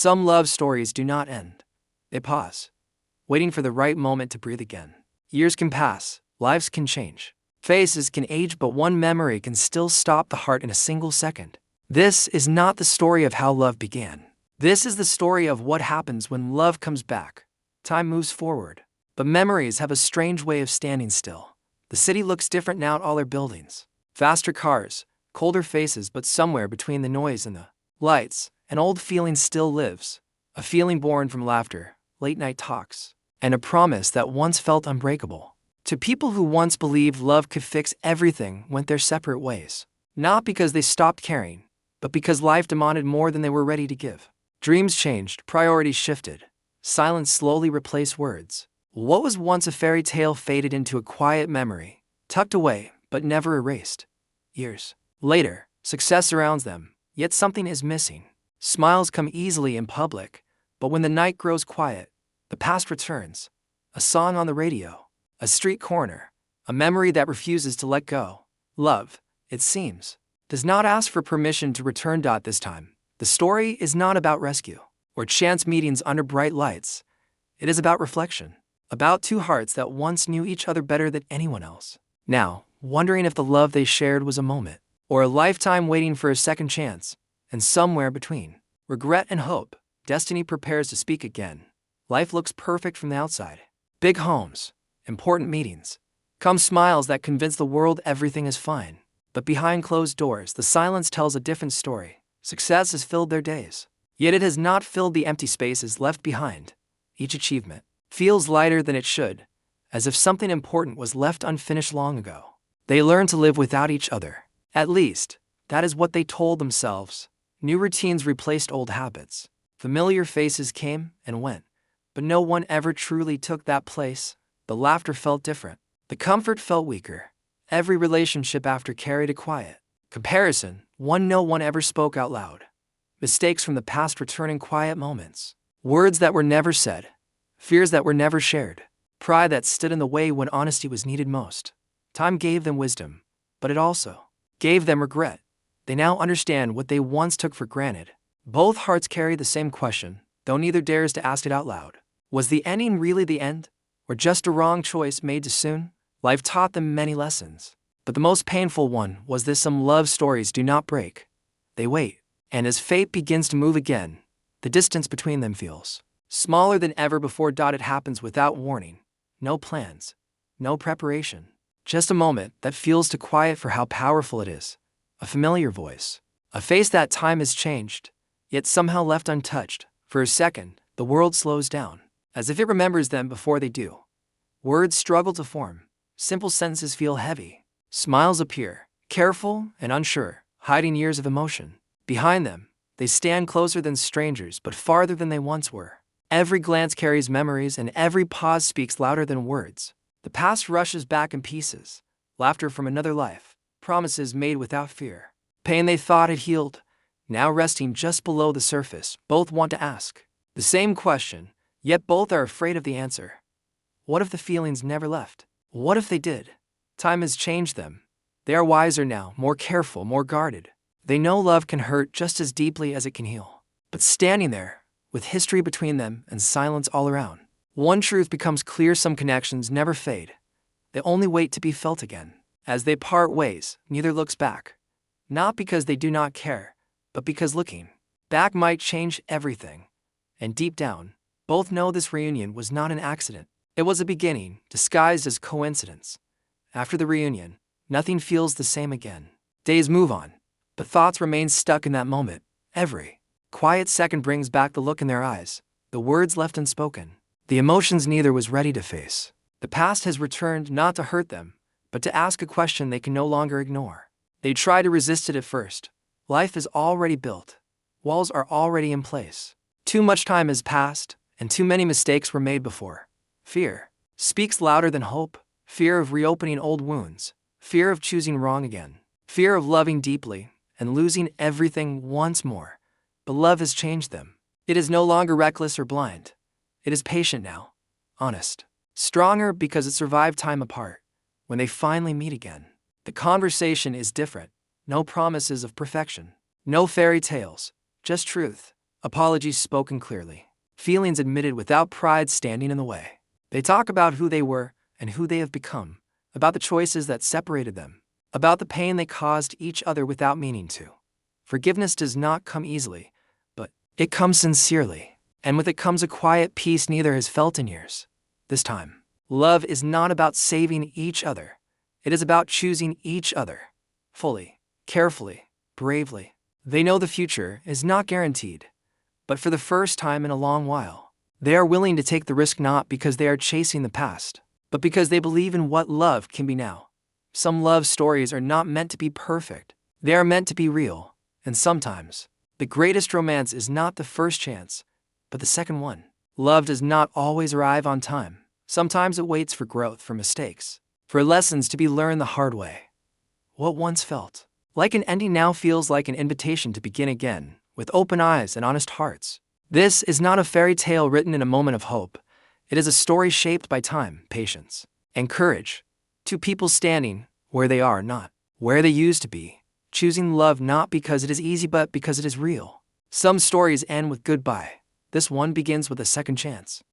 Some love stories do not end. They pause, waiting for the right moment to breathe again. Years can pass, lives can change. Faces can age, but one memory can still stop the heart in a single second. This is not the story of how love began. This is the story of what happens when love comes back. Time moves forward, but memories have a strange way of standing still. The city looks different now, all their buildings. Faster cars, colder faces, but somewhere between the noise and the lights, an old feeling still lives. A feeling born from laughter, late-night talks, and a promise that once felt unbreakable. To people who once believed love could fix everything went their separate ways. Not because they stopped caring, but because life demanded more than they were ready to give. Dreams changed, priorities shifted. Silence slowly replaced words. What was once a fairy tale faded into a quiet memory, tucked away but never erased. Years later, success surrounds them, yet something is missing. Smiles come easily in public, but when the night grows quiet, the past returns. A song on the radio, a street corner, a memory that refuses to let go. Love, it seems, does not ask for permission to return. This time, the story is not about rescue or chance meetings under bright lights. It is about reflection, about two hearts that once knew each other better than anyone else. Now, wondering if the love they shared was a moment, or a lifetime waiting for a second chance, and somewhere between regret and hope, destiny prepares to speak again. Life looks perfect from the outside. Big homes, important meetings, come smiles that convince the world everything is fine. But behind closed doors, the silence tells a different story. Success has filled their days, yet it has not filled the empty spaces left behind. Each achievement feels lighter than it should, as if something important was left unfinished long ago. They learned to live without each other. At least, that is what they told themselves. New routines replaced old habits. Familiar faces came and went, but no one ever truly took that place. The laughter felt different. The comfort felt weaker. Every relationship after carried a quiet comparison, one no one ever spoke out loud. Mistakes from the past returning, quiet moments. Words that were never said. Fears that were never shared. Pride that stood in the way when honesty was needed most. Time gave them wisdom, but it also gave them regret. They now understand what they once took for granted. Both hearts carry the same question, though neither dares to ask it out loud. Was the ending really the end, or just a wrong choice made too soon? Life taught them many lessons, but the most painful one was this: some love stories do not break. They wait, and as fate begins to move again, the distance between them feels smaller than ever before. It happens without warning. No plans, no preparation. Just a moment that feels too quiet for how powerful it is. A familiar voice. A face that time has changed, yet somehow left untouched. For a second, the world slows down, as if it remembers them before they do. Words struggle to form. Simple sentences feel heavy. Smiles appear, careful and unsure, hiding years of emotion. Behind them, they stand closer than strangers, but farther than they once were. Every glance carries memories, and every pause speaks louder than words. The past rushes back in pieces. Laughter from another life. Promises made without fear. Pain they thought had healed, now resting just below the surface. Both want to ask the same question, yet both are afraid of the answer. What if the feelings never left? What if they did? Time has changed them. They are wiser now, more careful, more guarded. They know love can hurt just as deeply as it can heal. But standing there, with history between them and silence all around, one truth becomes clear: some connections never fade. They only wait to be felt again. As they part ways, neither looks back. Not because they do not care, but because looking back might change everything. And deep down, both know this reunion was not an accident. It was a beginning, disguised as coincidence. After the reunion, nothing feels the same again. Days move on, but thoughts remain stuck in that moment. Every quiet second brings back the look in their eyes, the words left unspoken, the emotions neither was ready to face. The past has returned, not to hurt them, but to ask a question they can no longer ignore. They try to resist it at first. Life is already built. Walls are already in place. Too much time has passed, and too many mistakes were made before. Fear speaks louder than hope. Fear of reopening old wounds. Fear of choosing wrong again. Fear of loving deeply and losing everything once more. But love has changed them. It is no longer reckless or blind. It is patient now, honest, stronger because it survived time apart. When they finally meet again, the conversation is different. No promises of perfection. No fairy tales. Just truth. apologies spoken clearly, feelings admitted without pride standing in the way. They talk about who they were and who they have become, about the choices that separated them, about the pain they caused each other without meaning to. Forgiveness does not come easily, but it comes sincerely, and with it comes a quiet peace neither has felt in years. This time, love is not about saving each other. It is about choosing each other, fully, carefully, bravely. They know the future is not guaranteed, but for the first time in a long while, they are willing to take the risk not because they are chasing the past, but because they believe in what love can be now. Some love stories are not meant to be perfect. They are meant to be real, and sometimes, the greatest romance is not the first chance, but the second one. Love does not always arrive on time. Sometimes it waits for growth, for mistakes, for lessons to be learned the hard way. What once felt like an ending now feels like an invitation to begin again, with open eyes and honest hearts. This is not a fairy tale written in a moment of hope. It is a story shaped by time, patience, and courage. Two people standing where they are, not where they used to be, choosing love not because it is easy but because it is real. Some stories end with goodbye. This one begins with a second chance.